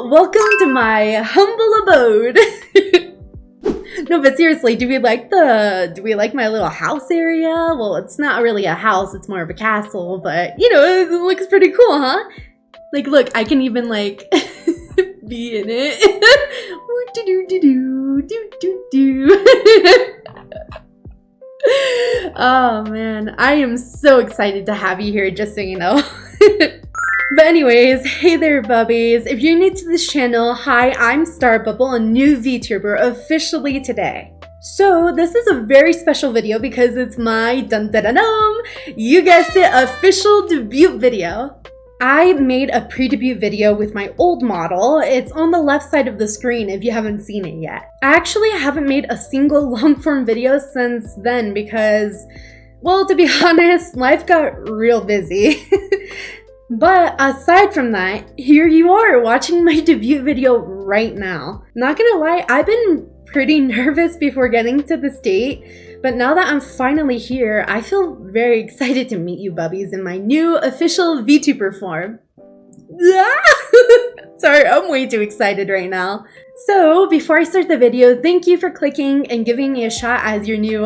welcome to my humble abode. No, but seriously, do we like my little house area? Well, it's not really a house, it's more of a castle, but you know, it looks pretty cool, huh? Like, look, I can even like be in it. Oh man, I am so excited to have you here, just so you know. But anyways, hey there bubbies. If you're new to this channel, hi, I'm Starbubble, a new VTuber officially today. So this is a very special video because it's my dun-dun-dun-dum, you guessed it, official debut video. I made a pre-debut video with my old model. It's on the left side of the screen if you haven't seen it yet. I actually haven't made a single long-form video since then because, well, to be honest, life got real busy. But aside from that, here you are watching my debut video right now. Not gonna lie, I've been pretty nervous before getting to this date, but now that I'm finally here, I feel very excited to meet you bubbies in my new official VTuber form. Sorry, I'm way too excited right now. So before I start the video, thank you for clicking and giving me a shot as your new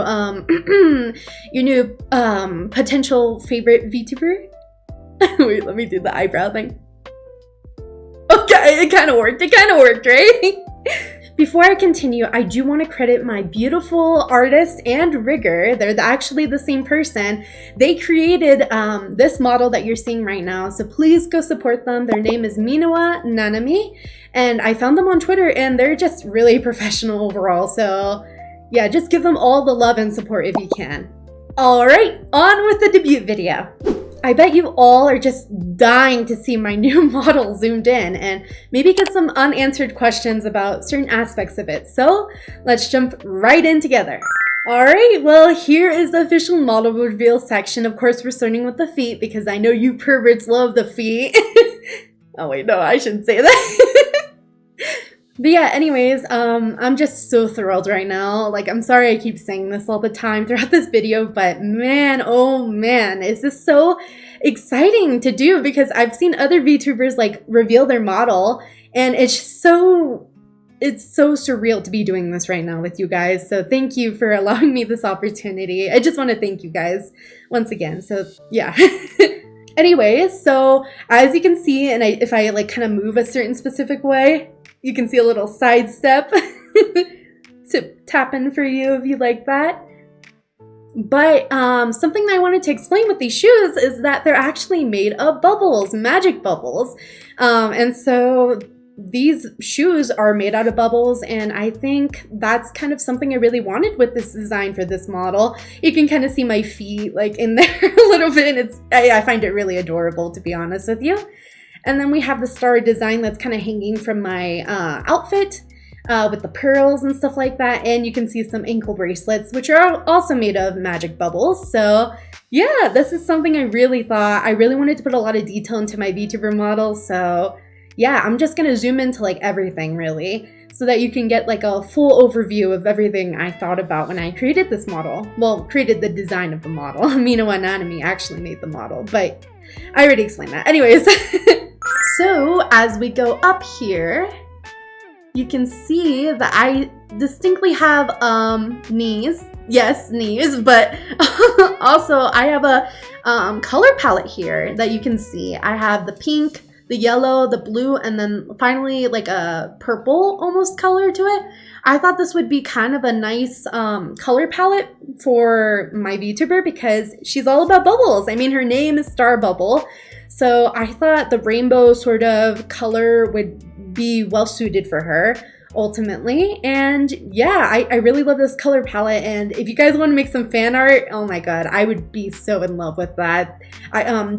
potential favorite VTuber. Wait, let me do the eyebrow thing. Okay, it kind of worked, right? Before I continue, I do want to credit my beautiful artist and rigger. They're actually the same person. They created this model that you're seeing right now, so please go support them. Their name is Minwa Nanami, and I found them on Twitter, and they're just really professional overall, so yeah, just give them all the love and support if you can. Alright, on with the debut video. I bet you all are just dying to see my new model zoomed in and maybe get some unanswered questions about certain aspects of it. So let's jump right in together. Alright, well here is the official model reveal section. Of course we're starting with the feet because I know you perverts love the feet. Oh wait, no, I shouldn't say that. But yeah, anyways, I'm just so thrilled right now. Like, I'm sorry I keep saying this all the time throughout this video, but man, oh man, is this so exciting to do because I've seen other VTubers like reveal their model and it's so surreal to be doing this right now with you guys. So thank you for allowing me this opportunity. I just want to thank you guys once again. So yeah. Anyways, so as you can see, and if I like kind of move a certain specific way, you can see a little side step to tap in for you if you like that. But something that I wanted to explain with these shoes is that they're actually made of bubbles, magic bubbles. And so these shoes are made out of bubbles, and I think that's kind of something I really wanted with this design for this model. You can kind of see my feet like in there a little bit, and I find it really adorable, to be honest with you. And then we have the star design that's kind of hanging from my outfit with the pearls and stuff like that. And you can see some ankle bracelets, which are also made of magic bubbles. So yeah, this is something I really wanted to put a lot of detail into my VTuber model. So yeah, I'm just going to zoom into like everything really so that you can get like a full overview of everything I thought about when I created this model. Well, created the design of the model. Minwa Nanami actually made the model, but I already explained that. Anyways. So as we go up here, you can see that I distinctly have knees. Yes, knees, but also I have a color palette here that you can see. I have the pink, the yellow, the blue, and then finally like a purple almost color to it. I thought this would be kind of a nice color palette for my VTuber because she's all about bubbles. I mean, her name is Starbubble. So I thought the rainbow sort of color would be well suited for her ultimately. And yeah, I really love this color palette. And if you guys want to make some fan art, oh my god, I would be so in love with that.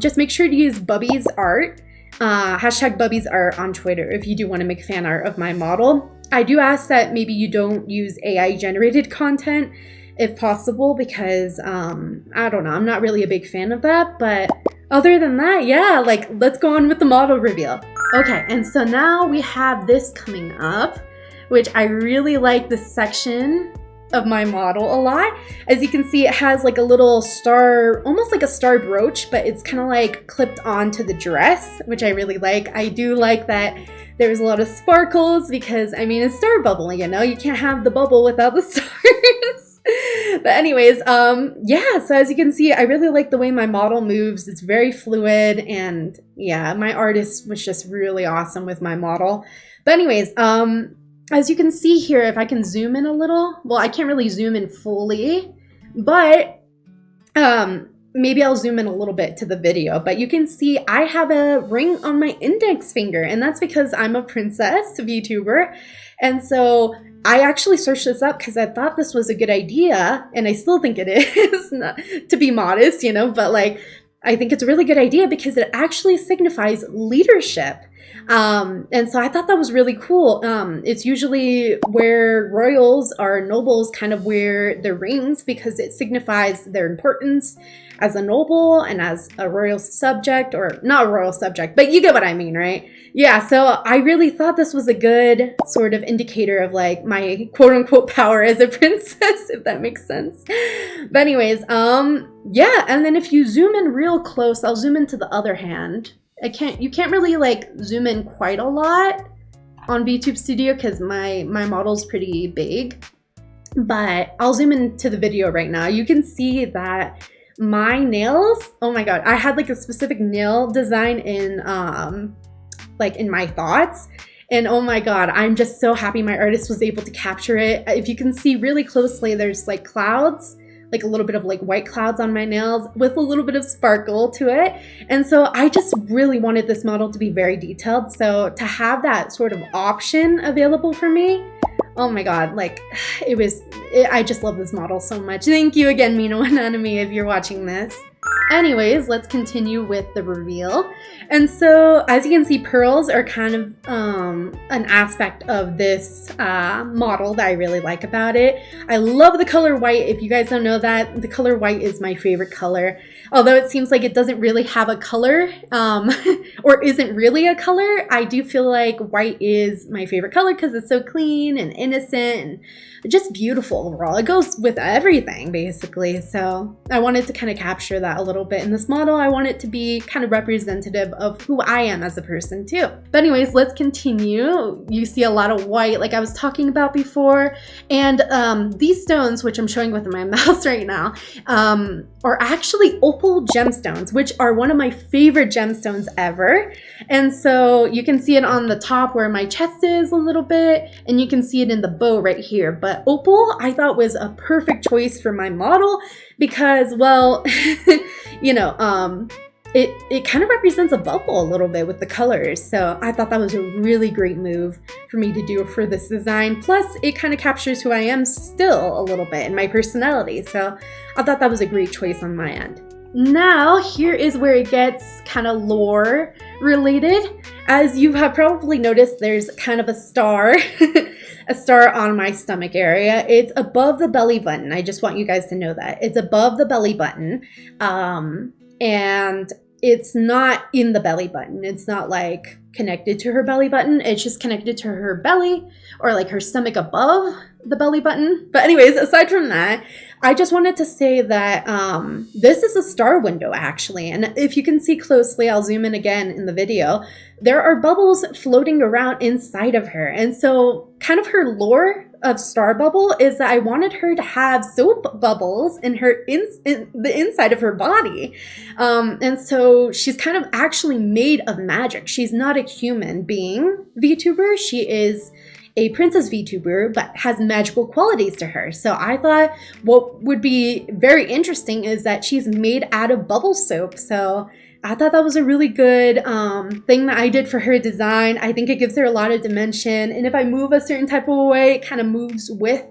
Just make sure to use bubbies art, hashtag bubbies art on Twitter if you do want to make fan art of my model. I do ask that maybe you don't use AI generated content if possible because I don't know, I'm not really a big fan of that, but other than that, yeah, like let's go on with the model reveal. Okay, and so now we have this coming up, which I really like this section of my model a lot. As you can see, it has like a little star, almost like a star brooch, but it's kind of like clipped onto the dress, which I really like. I do like that There's a lot of sparkles because, I mean, it's Starbubble, you know? You can't have the bubble without the stars. But anyways, yeah, so as you can see, I really like the way my model moves. It's very fluid, and yeah, my artist was just really awesome with my model. But anyways, as you can see here, if I can zoom in a little, well, I can't really zoom in fully, but maybe I'll zoom in a little bit to the video, but you can see I have a ring on my index finger, and that's because I'm a princess VTuber. And so I actually searched this up because I thought this was a good idea, and I still think it is, not to be modest, you know, but like, I think it's a really good idea because it actually signifies leadership. And so I thought that was really cool. It's usually where royals or nobles kind of wear their rings because it signifies their importance as a noble and as a royal subject, or not a royal subject, but you get what I mean, right? Yeah, so I really thought this was a good sort of indicator of like my quote unquote power as a princess, if that makes sense. But anyways, yeah, and then if you zoom in real close, I'll zoom into the other hand. You can't really like zoom in quite a lot on VTube Studio because my model's pretty big, but I'll zoom into the video right now. You can see that my nails, oh my god, I had like a specific nail design in like in my thoughts, and oh my god, I'm just so happy my artist was able to capture it. If you can see really closely, there's like clouds, like a little bit of like white clouds on my nails with a little bit of sparkle to it. And so I just really wanted this model to be very detailed. So to have that sort of option available for me, oh my god, like I just love this model so much. Thank you again, Mino Anatomy, if you're watching this. Anyways, let's continue with the reveal. And so as you can see, pearls are kind of an aspect of this model that I really like about it. I love the color white. If you guys don't know that, the color white is my favorite color. Although it seems like it doesn't really have a color, or isn't really a color, I do feel like white is my favorite color because it's so clean and innocent and just beautiful overall. It goes with everything, basically. So I wanted to kind of capture that a little bit in this model. I want it to be kind of representative of who I am as a person too. But anyways, let's continue. You see a lot of white like I was talking about before. And these stones, which I'm showing with my mouse right now, are actually opal gemstones, which are one of my favorite gemstones ever. And so you can see it on the top where my chest is a little bit, and you can see it in the bow right here. But opal, I thought, was a perfect choice for my model because, well, you know, it kind of represents a bubble a little bit with the colors. So I thought that was a really great move for me to do for this design. Plus, it kind of captures who I am still a little bit and my personality. So I thought that was a great choice on my end. Now, here is where it gets kind of lore related. As you have probably noticed, there's kind of a star, a star on my stomach area. It's above the belly button. I just want you guys to know that. It's above the belly button. And it's not in the belly button. It's not like connected to her belly button. It's just connected to her belly, or like her stomach above the belly button. But anyways, aside from that, I just wanted to say that this is a star window actually. And if you can see closely, I'll zoom in again in the video, there are bubbles floating around inside of her. And so kind of her lore of Starbubble is that I wanted her to have soap bubbles in her in the inside of her body. And so she's kind of actually made of magic. She's not a human being VTuber. She is a princess VTuber, but has magical qualities to her. So I thought what would be very interesting is that she's made out of bubble soap. So I thought that was a really good thing that I did for her design. I think it gives her a lot of dimension. And if I move a certain type of way, it kind of moves with,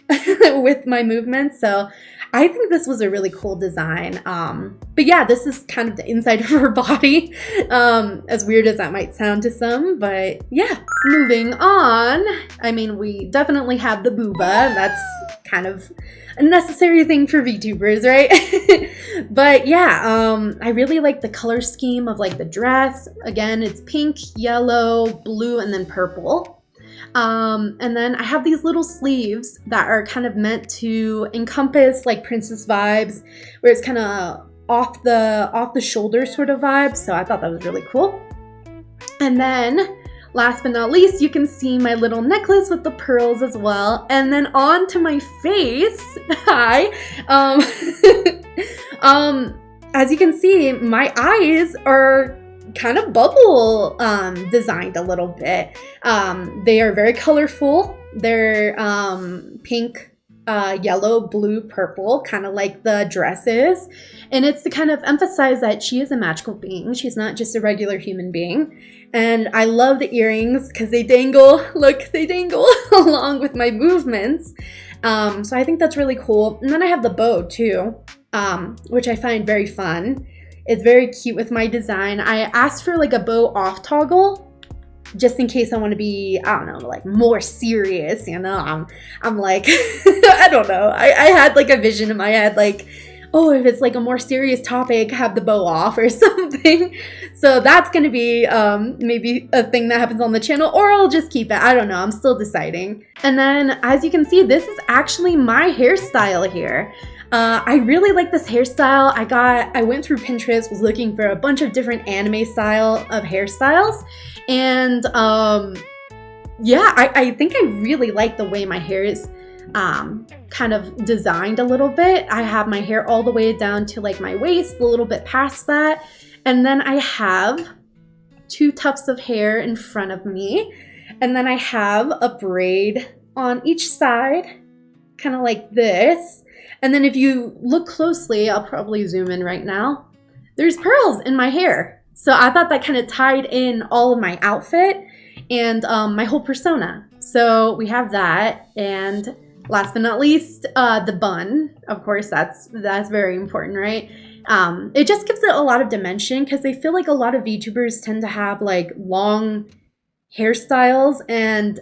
with my movement. So I think this was a really cool design. But yeah, this is kind of the inside of her body, as weird as that might sound to some, but yeah. Moving on, I mean, we definitely have the booba. That's kind of a necessary thing for VTubers, right? But yeah, I really like the color scheme of like the dress. Again, it's pink, yellow, blue, and then purple. And then I have these little sleeves that are kind of meant to encompass like princess vibes, where it's kind of off the shoulder sort of vibe. So I thought that was really cool. And then Last but not least, you can see my little necklace with the pearls as well. And then on to my face. Hi. As you can see, my eyes are kind of bubble designed a little bit. They are very colorful. They're pink, yellow, blue, purple, kind of like the dress is. And it's to kind of emphasize that she is a magical being. She's not just a regular human being. And I love the earrings because they dangle. Look, they dangle along with my movements. So I think that's really cool. And then I have the bow too, which I find very fun. It's very cute with my design. I asked for like a bow off toggle just in case I want to be, I don't know, like more serious, you know. I'm like, I don't know. I had like a vision in my head, like, oh, if it's like a more serious topic, have the bow off or something. So that's going to be maybe a thing that happens on the channel, or I'll just keep it. I don't know. I'm still deciding. And then as you can see, this is actually my hairstyle here. I really like this hairstyle. I went through Pinterest, was looking for a bunch of different anime style of hairstyles. And yeah, I think I really like the way my hair is kind of designed a little bit. I have my hair all the way down to like my waist, a little bit past that. And then I have 2 tufts of hair in front of me. And then I have a braid on each side, kind of like this. And then if you look closely, I'll probably zoom in right now, there's pearls in my hair. So I thought that kind of tied in all of my outfit and my whole persona. So we have that. And last but not least, the bun. Of course, that's very important, right? It just gives it a lot of dimension because I feel like a lot of VTubers tend to have like long hairstyles and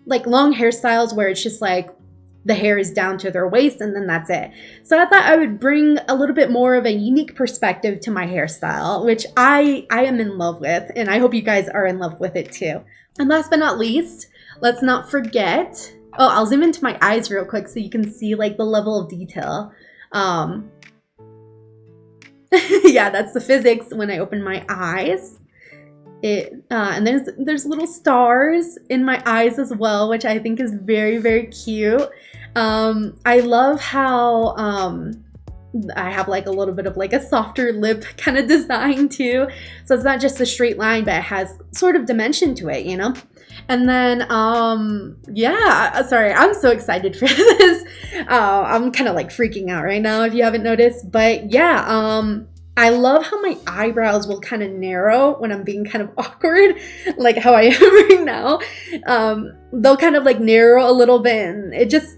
like long hairstyles where it's just like the hair is down to their waist and then that's it. So I thought I would bring a little bit more of a unique perspective to my hairstyle, which I am in love with, and I hope you guys are in love with it too. And last but not least, let's not forget, oh, I'll zoom into my eyes real quick so you can see like the level of detail. Yeah, that's the physics when I open my eyes. And there's little stars in my eyes as well, which I think is very, very cute. I love how I have like a little bit of like a softer lip kind of design too. So it's not just a straight line, but it has sort of dimension to it, you know? And then, yeah, sorry, I'm so excited for this. I'm kind of like freaking out right now if you haven't noticed, but yeah, I love how my eyebrows will kind of narrow when I'm being kind of awkward, like how I am right now. They'll kind of like narrow a little bit, and it just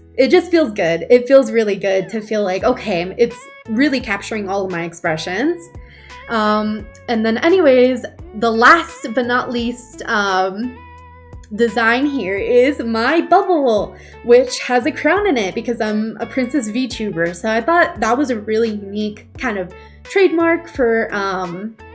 feels good. It feels really good to feel like, okay, it's really capturing all of my expressions. And then anyways, the last but not least design here is my bubble, which has a crown in it because I'm a princess VTuber. So I thought that was a really unique kind of trademark for,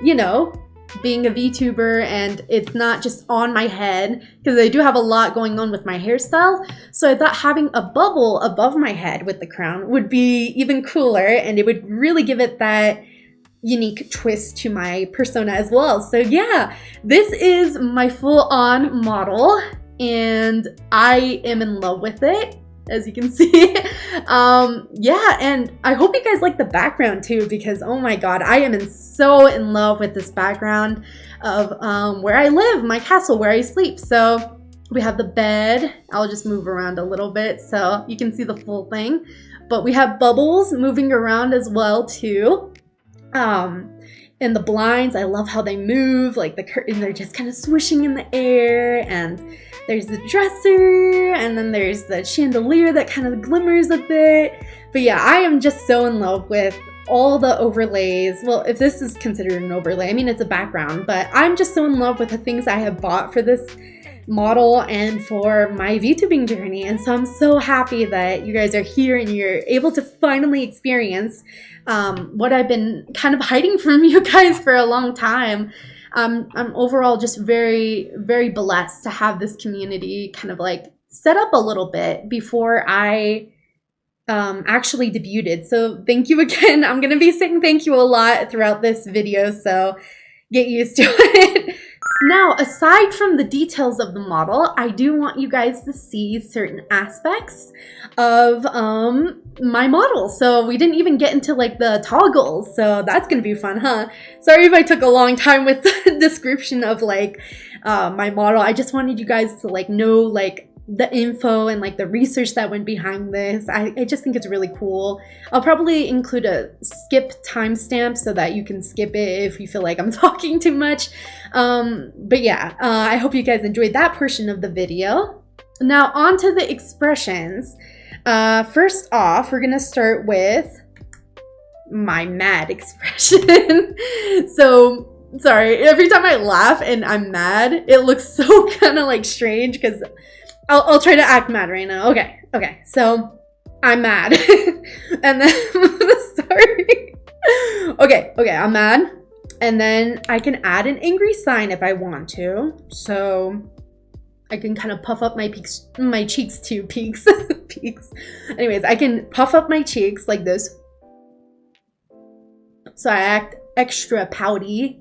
you know, being a VTuber, and it's not just on my head because I do have a lot going on with my hairstyle. So I thought having a bubble above my head with the crown would be even cooler, and it would really give it that unique twist to my persona as well. So yeah, this is my full-on model and I am in love with it, as you can see. Yeah, and I hope you guys like the background too, because oh my god, I am so in love with this background of where I live, my castle, where I sleep. So we have the bed. I'll just move around a little bit so you can see the full thing. But we have bubbles moving around as well too. And the blinds, I love how they move, like the curtains, they're just kind of swishing in the air, and there's the dresser, and then there's the chandelier that kind of glimmers a bit. But yeah, I am just so in love with all the overlays. Well, if this is considered an overlay, I mean, it's a background, but I'm just so in love with the things I have bought for this model and for my VTubing journey. And so I'm so happy that you guys are here and you're able to finally experience what I've been kind of hiding from you guys for a long time. I'm overall just very, very blessed to have this community kind of like set up a little bit before I actually debuted. So thank you again. I'm going to be saying thank you a lot throughout this video, so get used to it. Now, aside from the details of the model, I do want you guys to see certain aspects of my model. So we didn't even get into like the toggles, so that's gonna be fun, huh? Sorry if I took a long time with the description of like my model. I just wanted you guys to like know like the info and like the research that went behind this. I just think it's really cool. I'll probably include a skip timestamp so that you can skip it if you feel like I'm talking too much. But yeah, I hope you guys enjoyed that portion of the video. Now on to the expressions. First off, we're gonna start with my mad expression. So sorry, every time I laugh and I'm mad, it looks so kind of like strange because I'll try to act mad right now. Okay, so I'm mad. And then, sorry. Okay, I'm mad. And then I can add an angry sign if I want to. So I can kind of puff up my cheeks too, peaks. Anyways, I can puff up my cheeks like this. So I act extra pouty.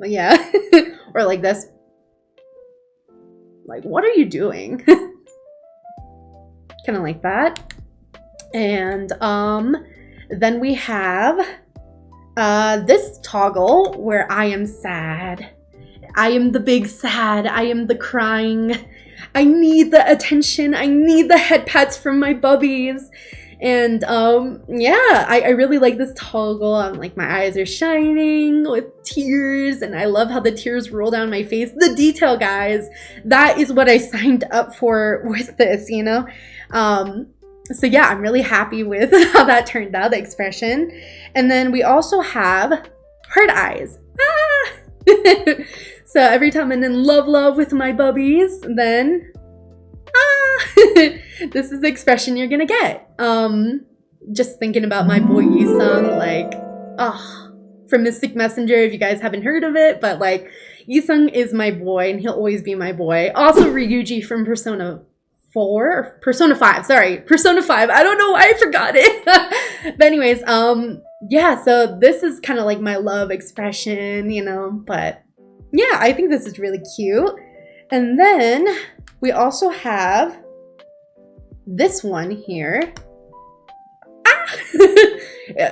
Yeah, or like this. Like, what are you doing? Kind of like that. And then we have this toggle where I am sad. I am the big sad. I am the crying. I need the attention. I need the head pats from my bubbies. And yeah, I really like this toggle. Like my eyes are shining with tears and I love how the tears roll down my face. The detail, guys, that is what I signed up for with this, you know? So yeah, I'm really happy with how that turned out, the expression. And then we also have heart eyes. Ah! So every time I'm in love with my bubbies, then this is the expression you're gonna get. Just thinking about my boy Yisung, like, from Mystic Messenger, if you guys haven't heard of it, but like, Yisung is my boy and he'll always be my boy. Also Ryuji from Persona 4, or Persona 5, sorry, Persona 5, I don't know why I forgot it. But anyways, yeah, so this is kind of like my love expression, you know, but yeah, I think this is really cute. And then we also have this one here.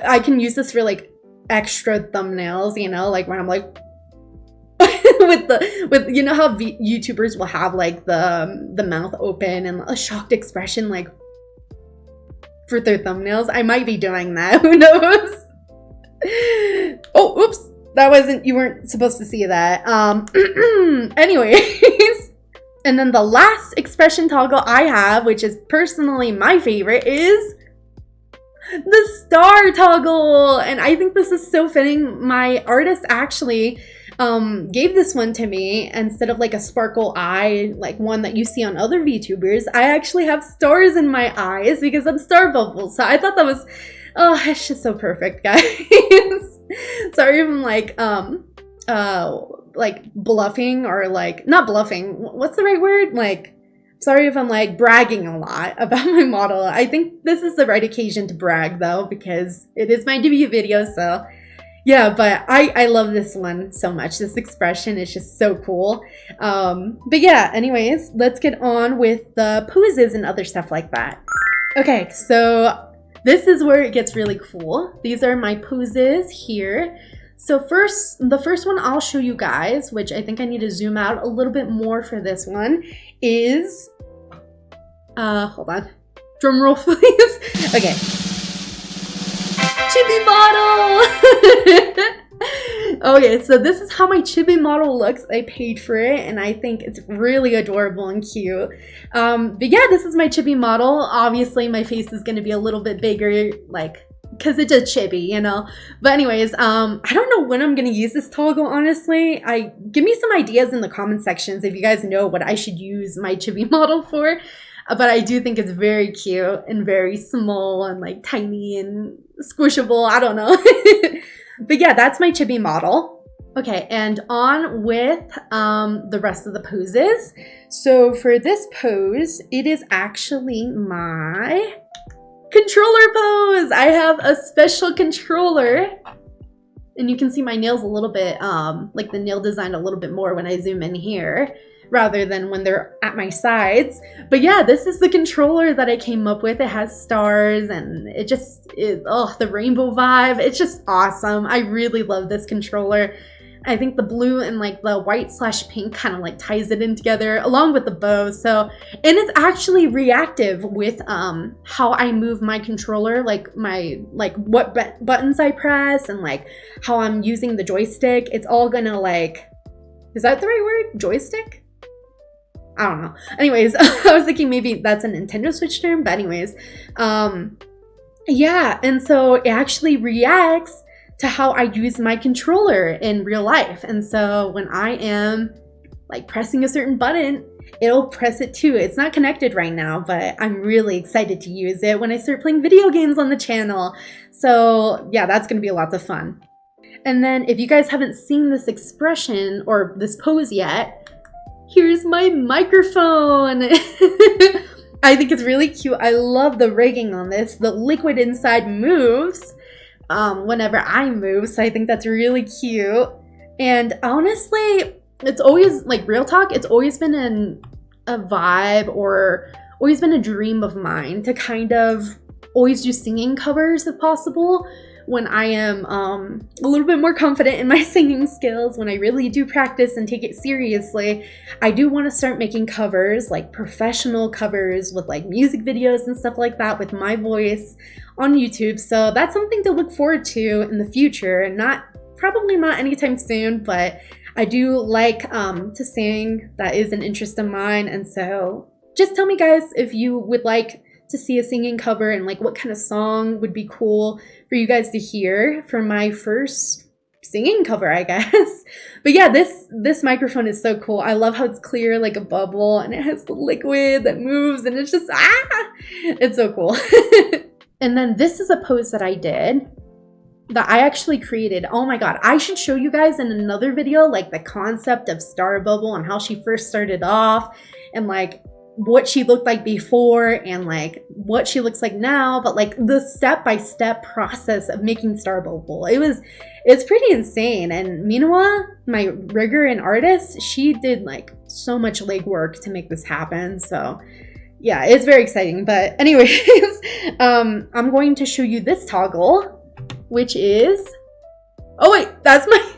I can use this for like extra thumbnails, you know, like when I'm like with you know how YouTubers will have like the mouth open and a shocked expression like for their thumbnails. I might be doing that. Who knows? Oh, oops. That wasn't, you weren't supposed to see that. Anyways. And then the last expression toggle I have, which is personally my favorite, is the star toggle. And I think this is so fitting. My artist actually gave this one to me instead of like a sparkle eye, like one that you see on other VTubers. I actually have stars in my eyes because I'm Starbubble. So I thought that was, oh, it's just so perfect, guys. Sorry if I'm like bluffing or like, not bluffing, what's the right word? Like, sorry if I'm like bragging a lot about my model. I think this is the right occasion to brag though, because it is my debut video, so yeah, but I love this one so much. This expression is just so cool. But yeah, anyways, let's get on with the poses and other stuff like that. Okay, so this is where it gets really cool. These are my poses here. So the first one I'll show you guys, which I think I need to zoom out a little bit more for this one, is, hold on, drum roll please. Okay. Chibi model! Okay, so this is how my chibi model looks. I paid for it and I think it's really adorable and cute. But yeah, this is my chibi model. Obviously my face is gonna be a little bit bigger, like, because it's a chibi, you know. But anyways, I don't know when I'm gonna use this toggle, honestly. Give me some ideas in the comment sections if you guys know what I should use my chibi model for. But I do think it's very cute and very small and like tiny and squishable. I don't know. But yeah, that's my chibi model. Okay, and on with the rest of the poses. So for this pose, it is actually my controller pose. I have a special controller And you can see my nails a little bit, like the nail design a little bit more when I zoom in here, rather than when they're at my sides. But yeah, this is the controller that I came up with. It has stars and it just is, oh, the rainbow vibe. It's just awesome. I really love this controller. I think the blue and like the white/pink kind of like ties it in together along with the bow. So, and it's actually reactive with how I move my controller, like what buttons I press and like how I'm using the joystick. It's all gonna like, is that the right word? Joystick? I don't know. Anyways, I was thinking maybe that's a Nintendo Switch term, but anyways, yeah, and so it actually reacts to how I use my controller in real life. And so when I am like pressing a certain button, it'll press it too. It's not connected right now, but I'm really excited to use it when I start playing video games on the channel. So yeah, that's gonna be lots of fun. And then if you guys haven't seen this expression or this pose yet, here's my microphone. I think it's really cute. I love the rigging on this. The liquid inside moves whenever I move, so I think that's really cute. And honestly, it's always, like, real talk, it's always been a vibe or always been a dream of mine to kind of always do singing covers if possible. When I am a little bit more confident in my singing skills, when I really do practice and take it seriously, I do want to start making covers, like professional covers with like music videos and stuff like that with my voice on YouTube. So that's something to look forward to in the future. Probably not anytime soon, but I do like to sing. That is an interest of mine. And so just tell me, guys, if you would like to see a singing cover and like what kind of song would be cool for you guys to hear for my first singing cover, I guess. But yeah, this microphone is so cool. I love how it's clear like a bubble and it has the liquid that moves and it's just, it's so cool. And then this is a pose that I did that I actually created. Oh my god, I should show you guys in another video like the concept of Starbubble and how she first started off and like what she looked like before and like what she looks like now, but like the step-by-step process of making Starbubble. It's pretty insane. And Minwa, my rigger and artist, she did like so much legwork to make this happen. So yeah, it's very exciting. But anyways, I'm going to show you this toggle, which is, oh wait, that's my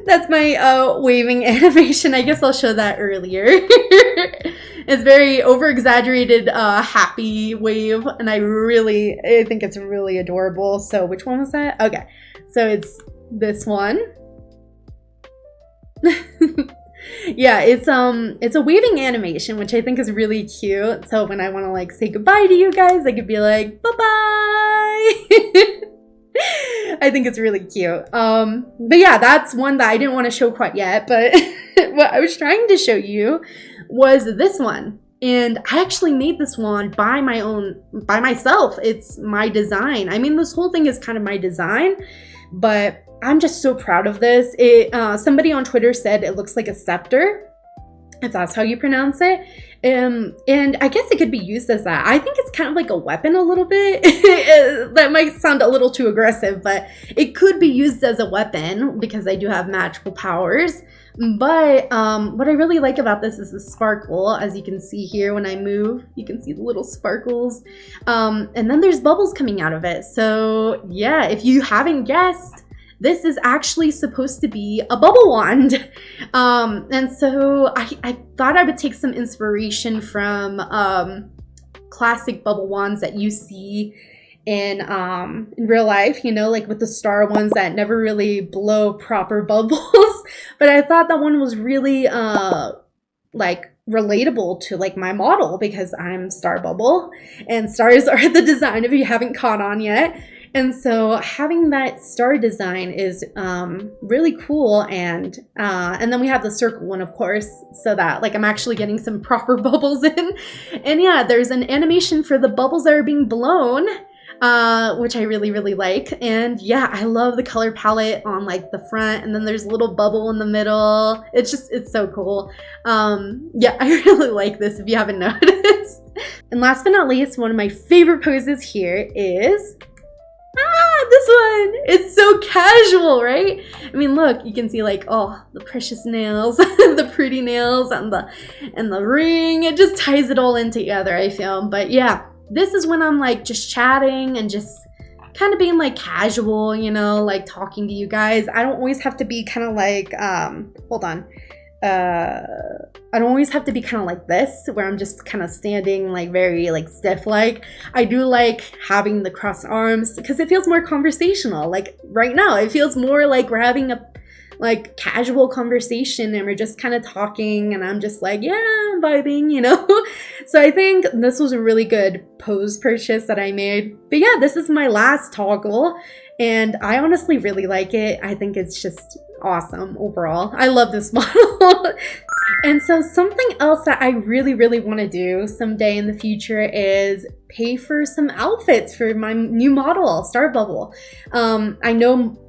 that's my waving animation. I guess I'll show that earlier. It's very over-exaggerated happy wave, and I think it's really adorable. So which one was that? Okay, so it's this one. Yeah, it's a waving animation, which I think is really cute. So when I want to like say goodbye to you guys, I could be like, bye-bye. I think it's really cute. But yeah, that's one that I didn't want to show quite yet, but what I was trying to show you was this one. And I actually made this one by myself. It's my design. I mean, this whole thing is kind of my design, but I'm just so proud of this. Somebody on Twitter said it looks like a scepter, if that's how you pronounce it. And I guess it could be used as that. I think it's kind of like a weapon a little bit. That might sound a little too aggressive, but it could be used as a weapon because I do have magical powers. But what I really like about this is the sparkle. As you can see here, when I move, you can see the little sparkles. And then there's bubbles coming out of it. So yeah, if you haven't guessed, this is actually supposed to be a bubble wand. And so I thought I would take some inspiration from classic bubble wands that you see in real life, you know, like with the star ones that never really blow proper bubbles. But I thought that one was really like relatable to like my model because I'm Starbubble and stars are the design if you haven't caught on yet. And so having that star design is really cool, and then we have the circle one, of course, so that like I'm actually getting some proper bubbles in. And yeah, there's an animation for the bubbles that are being blown, which I really, really like. And yeah, I love the color palette on like the front, and then there's a little bubble in the middle. It's so cool. Yeah, I really like this if you haven't noticed. And last but not least, one of my favorite poses here is This one, it's so casual, right? I mean, look, you can see like, oh, the precious nails, the pretty nails, and the ring. It just ties it all in together, I feel. But yeah, this is when I'm like just chatting and just kind of being like casual, you know, like talking to you guys. I don't always have to be kind of like, hold on. I don't always have to be kind of like this, where I'm just kind of standing like very like stiff. Like, I do like having the crossed arms because it feels more conversational. Like right now, it feels more like we're having a like casual conversation and we're just kind of talking and I'm just like, yeah, I'm vibing, you know? So I think this was a really good pose purchase that I made. But yeah, this is my last toggle and I honestly really like it. I think it's just awesome overall. I love this model. And so something else that I really, really want to do someday in the future is pay for some outfits for my new model, Starbubble. I know,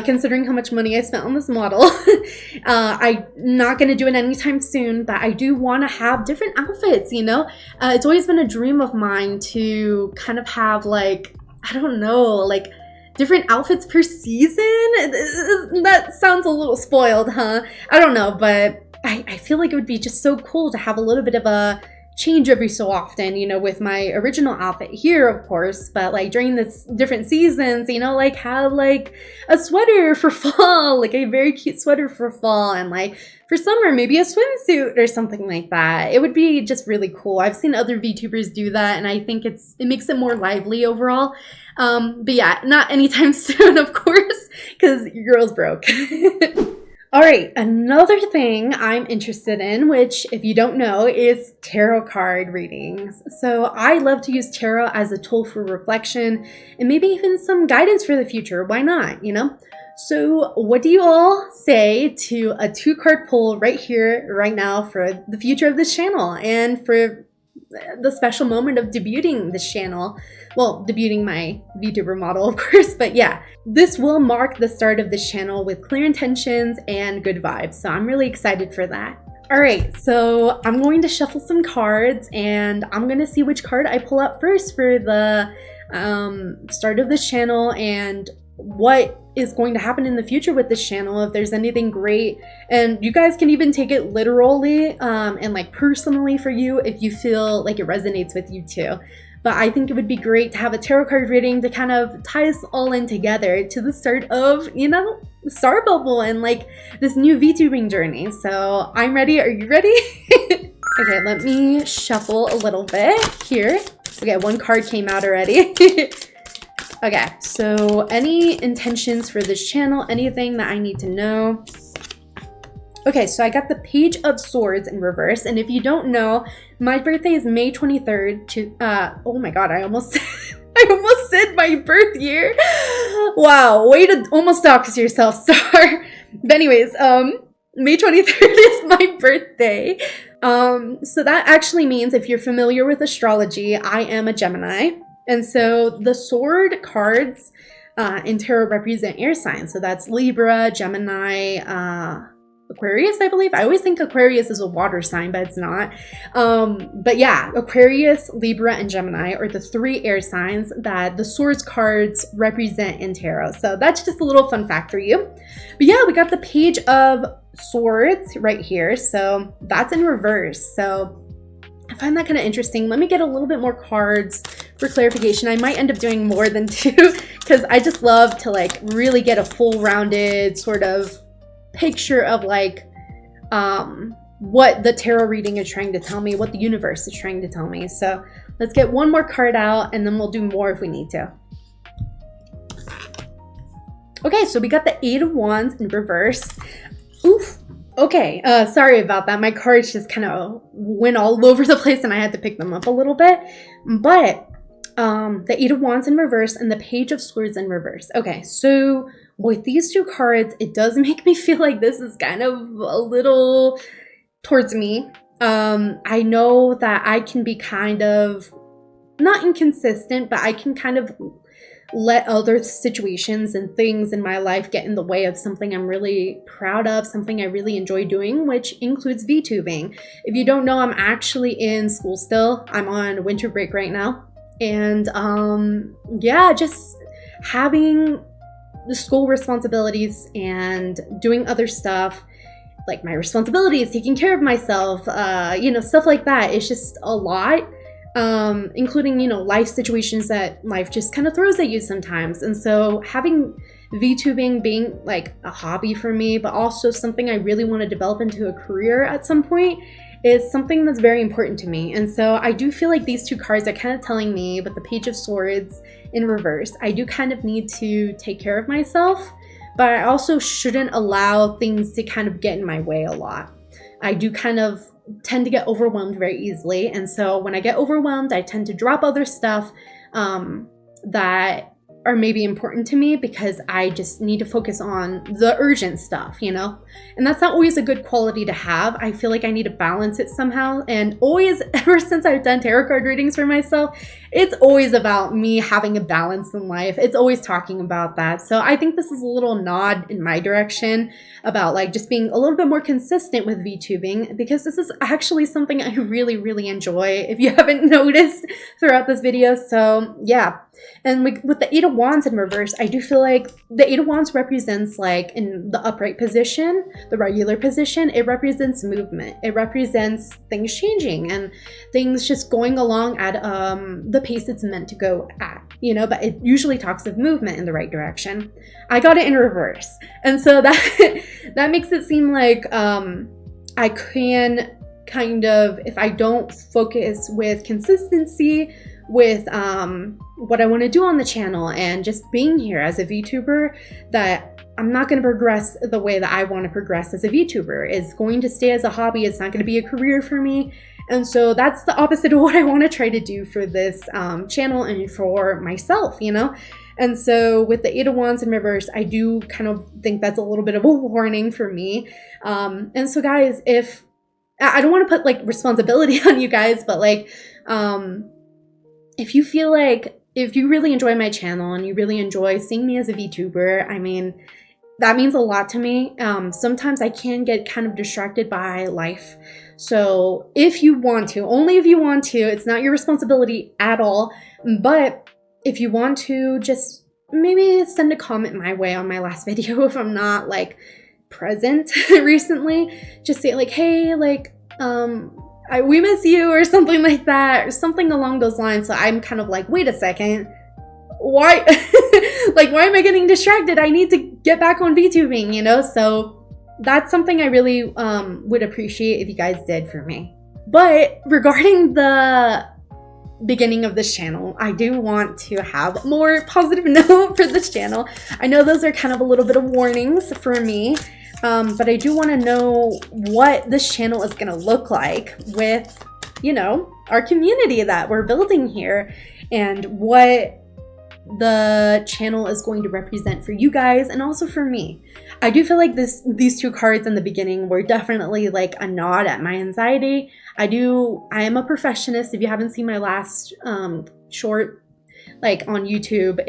considering how much money I spent on this model, I'm not going to do it anytime soon, but I do want to have different outfits, you know? It's always been a dream of mine to kind of have like, I don't know, like different outfits per season. That sounds a little spoiled, huh? I don't know, but I feel like it would be just so cool to have a little bit of a change every so often, you know, with my original outfit here, of course, but like during this different seasons, you know, like have like a sweater for fall, like a very cute sweater for fall, and like for summer, maybe a swimsuit or something like that. It would be just really cool. I've seen other VTubers do that, and I think it makes it more lively overall. But yeah, not anytime soon, of course, because your girl's broke. All right, another thing I'm interested in, which if you don't know, is tarot card readings. So I love to use tarot as a tool for reflection and maybe even some guidance for the future. Why not, you know? So what do you all say to a 2-card pull right here, right now for the future of this channel and for the special moment of debuting this channel? Well, debuting my VTuber model, of course, but yeah, this will mark the start of this channel with clear intentions and good vibes. So I'm really excited for that. All right, so I'm going to shuffle some cards and I'm going to see which card I pull up first for the start of this channel and what is going to happen in the future with this channel, if there's anything great. And you guys can even take it literally and like personally for you if you feel like it resonates with you too. But I think it would be great to have a tarot card reading to kind of tie us all in together to the start of, you know, Starbubble and like this new VTubing journey. So I'm ready. Are you ready? Okay, let me shuffle a little bit here. Okay, 1 card came out already. Okay, so any intentions for this channel, anything that I need to know? Okay, so I got the Page of Swords in reverse, and if you don't know, my birthday is May 23rd. Oh my god, I almost said my birth year. Wow, way to almost dox yourself, Star. But anyways, May 23rd is my birthday. So that actually means, if you're familiar with astrology, I am a Gemini. And so the sword cards in tarot represent air signs. So that's Libra, Gemini, Aquarius, I believe. I always think Aquarius is a water sign, but it's not. But yeah, Aquarius, Libra, and Gemini are the 3 air signs that the swords cards represent in tarot. So that's just a little fun fact for you. But yeah, we got the Page of Swords right here. So that's in reverse. So I find that kind of interesting. Let me get a little bit more cards for clarification. I might end up doing more than 2 because I just love to like really get a full rounded sort of picture of like what the tarot reading is trying to tell me, what the universe is trying to tell me. So let's get 1 more card out and then we'll do more if we need to. Okay, so we got the 8 of Wands in reverse. Oof. Okay, sorry about that. My cards just kind of went all over the place and I had to pick them up a little bit. But the 8 of Wands in reverse and the Page of Swords in reverse. Okay, so with these 2 cards, it does make me feel like this is kind of a little towards me. I know that I can be kind of, not inconsistent, but I can kind of let other situations and things in my life get in the way of something I'm really proud of, something I really enjoy doing, which includes VTubing. If you don't know, I'm actually in school still. I'm on winter break right now. And yeah, just having the school responsibilities and doing other stuff, like my responsibilities, taking care of myself, you know, stuff like that. It's just a lot, including, you know, life situations that life just kind of throws at you sometimes. And so having VTubing being like a hobby for me, but also something I really want to develop into a career at some point, is something that's very important to me. And so I do feel like these two cards are kind of telling me, with the Page of Swords in reverse, I do kind of need to take care of myself, but I also shouldn't allow things to kind of get in my way a lot. I do kind of tend to get overwhelmed very easily. And so when I get overwhelmed, I tend to drop other stuff that are maybe important to me because I just need to focus on the urgent stuff, you know? And that's not always a good quality to have. I feel like I need to balance it somehow. And always, ever since I've done tarot card readings for myself, it's always about me having a balance in life. It's always talking about that. So I think this is a little nod in my direction about like just being a little bit more consistent with VTubing, because this is actually something I really, really enjoy, if you haven't noticed throughout this video. So yeah. And with the Eight of Wands in reverse, I do feel like the Eight of Wands represents, like, in the upright position, the regular position, it represents movement. It represents things changing and things just going along at the pace it's meant to go at, you know, but it usually talks of movement in the right direction. I got it in reverse. And so that makes it seem like I can kind of, if I don't focus with consistency, with what I want to do on the channel and just being here as a VTuber, that I'm not going to progress the way that I want to progress as a VTuber. It's going to stay as a hobby. It's not going to be a career for me. And so that's the opposite of what I want to try to do for this channel and for myself, you know? And so with the Eight of Wands in reverse, I do kind of think that's a little bit of a warning for me. And so guys, if I don't want to put like responsibility on you guys, but like, if you feel like, if you really enjoy my channel and you really enjoy seeing me as a VTuber, I mean, that means a lot to me. Sometimes I can get kind of distracted by life. So if you want to, only if you want to, it's not your responsibility at all. But if you want to, just maybe send a comment my way on my last video if I'm not like present recently. Just say like, hey, like, we miss you, or something like that, or something along those lines. So I'm kind of like, wait a second, why like, why am I getting distracted? I need to get back on VTubing, you know? So that's something I really would appreciate if you guys did for me. But regarding the beginning of this channel, I do want to have more positive note for this channel. I know those are kind of a little bit of warnings for me. But I do want to know what this channel is going to look like with, you know, our community that we're building here, and what the channel is going to represent for you guys and also for me. I do feel like these two cards in the beginning were definitely like a nod at my anxiety. I am a perfectionist. If you haven't seen my last short like on YouTube,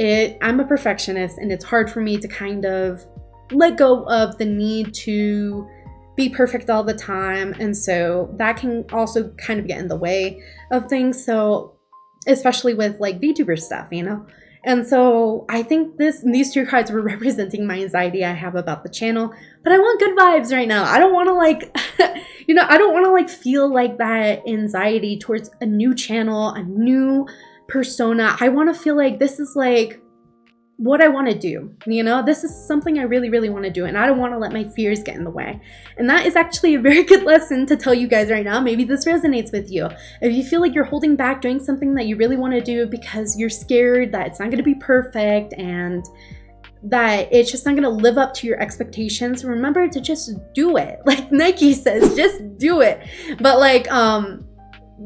I'm a perfectionist, and it's hard for me to kind of let go of the need to be perfect all the time. And so that can also kind of get in the way of things. So especially with like VTuber stuff, you know? And so I think these two cards were representing my anxiety I have about the channel, but I want good vibes right now. I don't want to like, you know, I don't want to like feel like that anxiety towards a new channel, a new persona. I want to feel like this is like what I want to do, you know? This is something I really, really want to do, and I don't want to let my fears get in the way. And that is actually a very good lesson to tell you guys right now. Maybe this resonates with you. If you feel like you're holding back doing something that you really want to do because you're scared that it's not going to be perfect and that it's just not going to live up to your expectations, remember to just do it. Like Nike says, just do it. But like,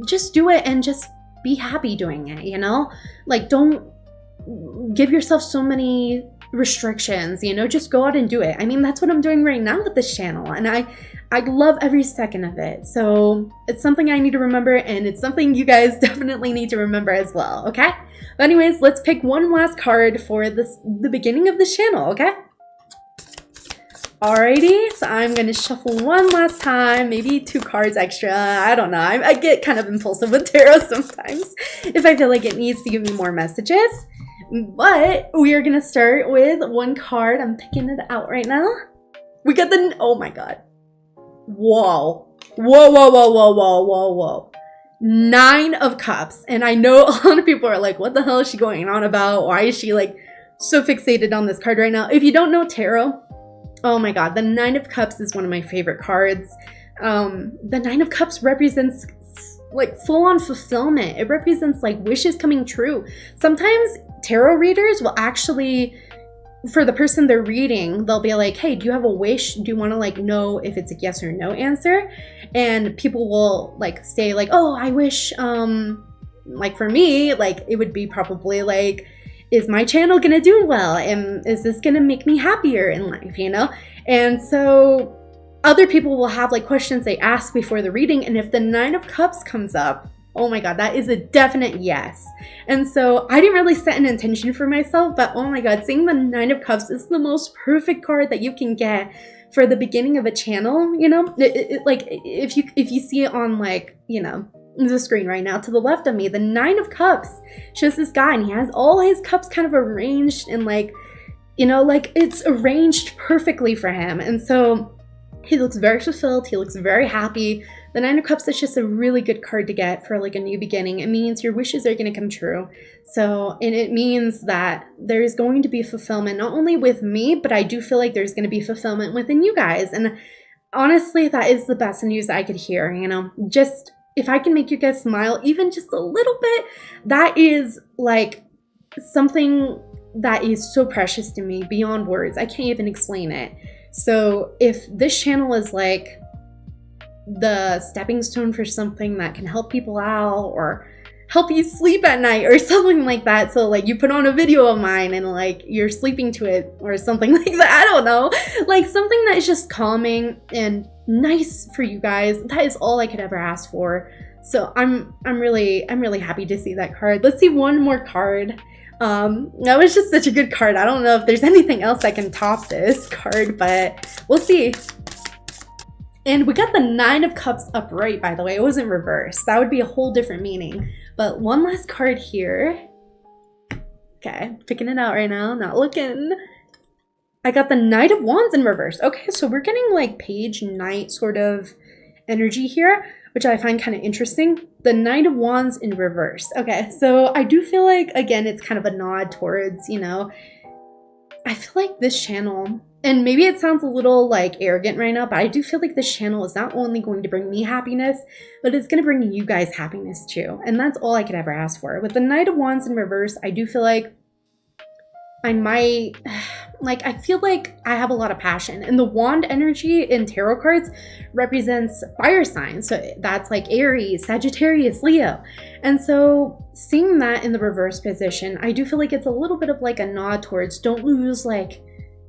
just do it and just be happy doing it, you know? Like, don't give yourself so many restrictions, you know? Just go out and do it. I mean, that's what I'm doing right now with this channel, and I love every second of it. So it's something I need to remember, and it's something you guys definitely need to remember as well, okay? But anyways, let's pick one last card for the beginning of this channel, okay? Alrighty, so I'm gonna shuffle one last time, maybe 2 cards extra. I don't know. I get kind of impulsive with tarot sometimes if I feel like it needs to give me more messages. But we are gonna start with one card. I'm picking it out right now. We got the, oh my god. Whoa. Whoa, whoa, whoa, whoa, whoa, whoa, whoa. 9 of Cups. And I know a lot of people are like, what the hell is she going on about? Why is she like so fixated on this card right now? If you don't know tarot, oh my god, the 9 of Cups is one of my favorite cards. The 9 of Cups represents like full-on fulfillment. It represents like wishes coming true. Sometimes tarot readers will actually, for the person they're reading, they'll be like, hey, do you have a wish? Do you want to like know if it's a yes or no answer? And people will like say like, oh, I wish, like for me, like it would be probably like, is my channel gonna do well? And is this gonna make me happier in life, you know? And so other people will have like questions they ask before the reading. And if the 9 of Cups comes up, oh my god, that is a definite yes. And so I didn't really set an intention for myself, but oh my god, seeing the 9 of Cups is the most perfect card that you can get for the beginning of a channel, you know? Like if you see it on like, you know, the screen right now to the left of me, the 9 of Cups shows this guy and he has all his cups kind of arranged and like, you know, like it's arranged perfectly for him. And so he looks very fulfilled. He looks very happy. The 9 of Cups is just a really good card to get for like a new beginning. It means your wishes are going to come true. So, and it means that there's going to be fulfillment, not only with me, but I do feel like there's going to be fulfillment within you guys. And honestly, that is the best news I could hear, you know, just if I can make you guys smile even just a little bit, that is like something that is so precious to me beyond words. I can't even explain it. So if this channel is like the stepping stone for something that can help people out or help you sleep at night or something like that, so like you put on a video of mine and like you're sleeping to it or something like that, I don't know, like something that is just calming and nice for you guys, that is all I could ever ask for. So I'm really happy to see that card. Let's see one more card. That was just such a good card. I don't know if there's anything else that can top this card, but we'll see. And we got the 9 of Cups upright, by the way. It wasn't reversed. That would be a whole different meaning. But one last card here. Okay, picking it out right now, not looking. I got the Knight of Wands in reverse. Okay, so we're getting like page knight sort of energy here, which I find kind of interesting. The Knight of Wands in reverse. Okay, so I do feel like, again, it's kind of a nod towards, you know, I feel like this channel, and maybe it sounds a little like arrogant right now, but I do feel like this channel is not only going to bring me happiness, but it's going to bring you guys happiness too. And that's all I could ever ask for. With the Knight of Wands in reverse, I do feel like I might, like, I feel like I have a lot of passion. And the wand energy in tarot cards represents fire signs. So that's like Aries, Sagittarius, Leo. And so seeing that in the reverse position, I do feel like it's a little bit of like a nod towards don't lose like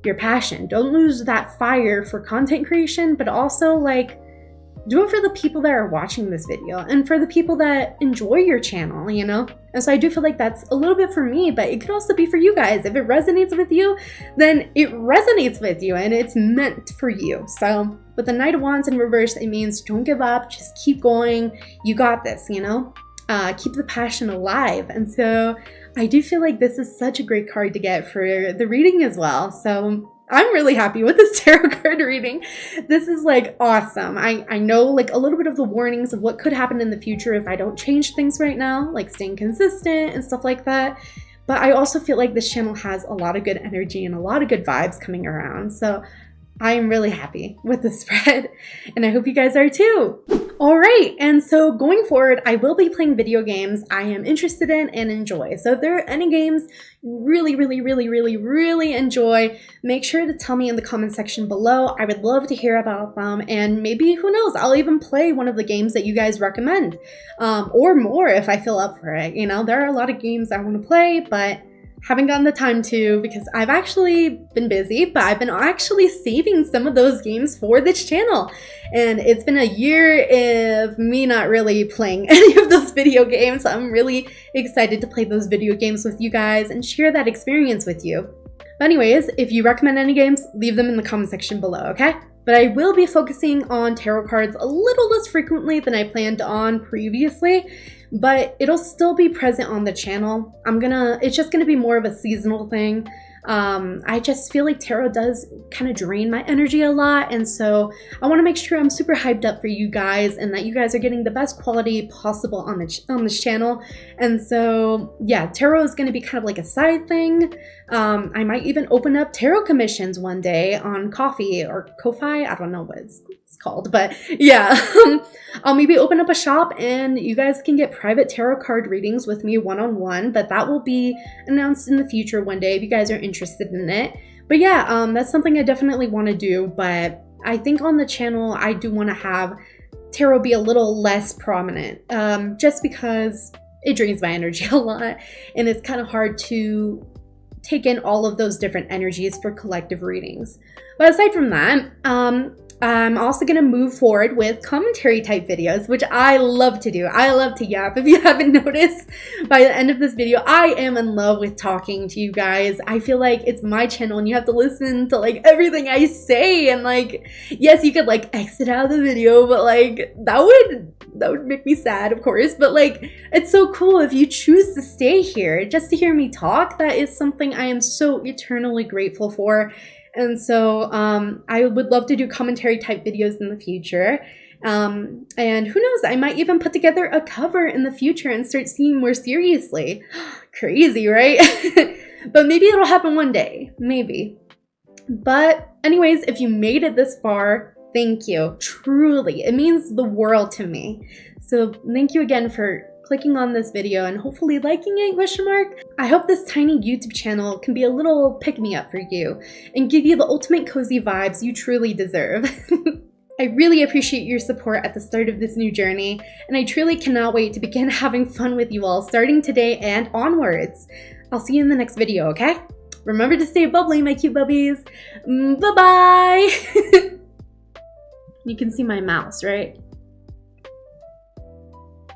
your passion. Don't lose that fire for content creation, but also like do it for the people that are watching this video and for the people that enjoy your channel, you know? And so I do feel like that's a little bit for me, but it could also be for you guys. If it resonates with you, then it resonates with you and it's meant for you. So with the Knight of Wands in reverse, it means don't give up, just keep going. You got this, you know? Keep the passion alive. And so I do feel like this is such a great card to get for the reading as well. So I'm really happy with this tarot card reading. This is like awesome. I know like a little bit of the warnings of what could happen in the future if I don't change things right now, like staying consistent and stuff like that. But I also feel like this channel has a lot of good energy and a lot of good vibes coming around. So I am really happy with the spread and I hope you guys are too. All right, and so going forward, I will be playing video games I am interested in and enjoy. So if there are any games you really enjoy, make sure to tell me in the comment section below. I would love to hear about them, and maybe, who knows, I'll even play one of the games that you guys recommend, or more if I feel up for it. You know, there are a lot of games I want to play, but haven't gotten the time to because I've actually been busy, but I've been actually saving some of those games for this channel. And it's been a year of me not really playing any of those video games. I'm really excited to play those video games with you guys and share that experience with you. But anyways, if you recommend any games, leave them in the comment section below, okay? But I will be focusing on tarot cards a little less frequently than I planned on previously, but it'll still be present on the channel. It's just gonna be more of a seasonal thing. I just feel like tarot does kind of drain my energy a lot, and so I want to make sure I'm super hyped up for you guys and that you guys are getting the best quality possible on this channel. And so yeah, tarot is going to be kind of like a side thing. I might even open up tarot commissions one day on Ko-fi or Ko-fi. I don't know what it's called, but yeah. I'll maybe open up a shop and you guys can get private tarot card readings with me one-on-one, but that will be announced in the future one day if you guys are interested in it. But yeah, that's something I definitely want to do, but I think on the channel I do want to have tarot be a little less prominent, just because it drains my energy a lot and it's kind of hard to take in all of those different energies for collective readings. But aside from that, I'm also going to move forward with commentary type videos, which I love to do. I love to yap. If you haven't noticed, by the end of this video, I am in love with talking to you guys. I feel like it's my channel and you have to listen to like everything I say, and like, yes, you could like exit out of the video, but like that would make me sad, of course. But like, it's so cool if you choose to stay here just to hear me talk. That is something I am so eternally grateful for. And so I would love to do commentary type videos in the future. And who knows, I might even put together a cover in the future and start seeing more seriously. Crazy, right? But maybe it'll happen one day, maybe. But anyways, if you made it this far, thank you. Truly, it means the world to me. So thank you again for clicking on this video and hopefully liking it, question mark. I hope this tiny YouTube channel can be a little pick-me-up for you and give you the ultimate cozy vibes you truly deserve. I really appreciate your support at the start of this new journey, and I truly cannot wait to begin having fun with you all starting today and onwards. I'll see you in the next video, okay? Remember to stay bubbly, my cute bubbies. Bye-bye! You can see my mouse, right?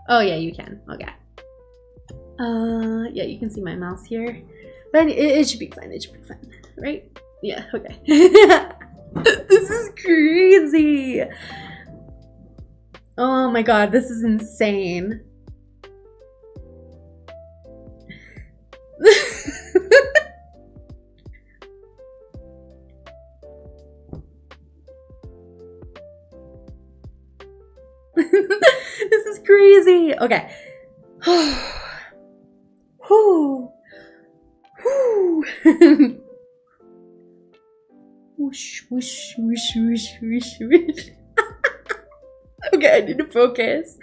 Oh yeah, you can. Okay. Yeah, you can see my mouse here. But it should be fun. It should be fun, right? Yeah, okay. This is crazy. Oh my god, this is insane. This is crazy. Okay. Whew. Whew. Whoosh, whoosh, whoosh, whoosh, whoosh, whoosh. Okay, I need to focus.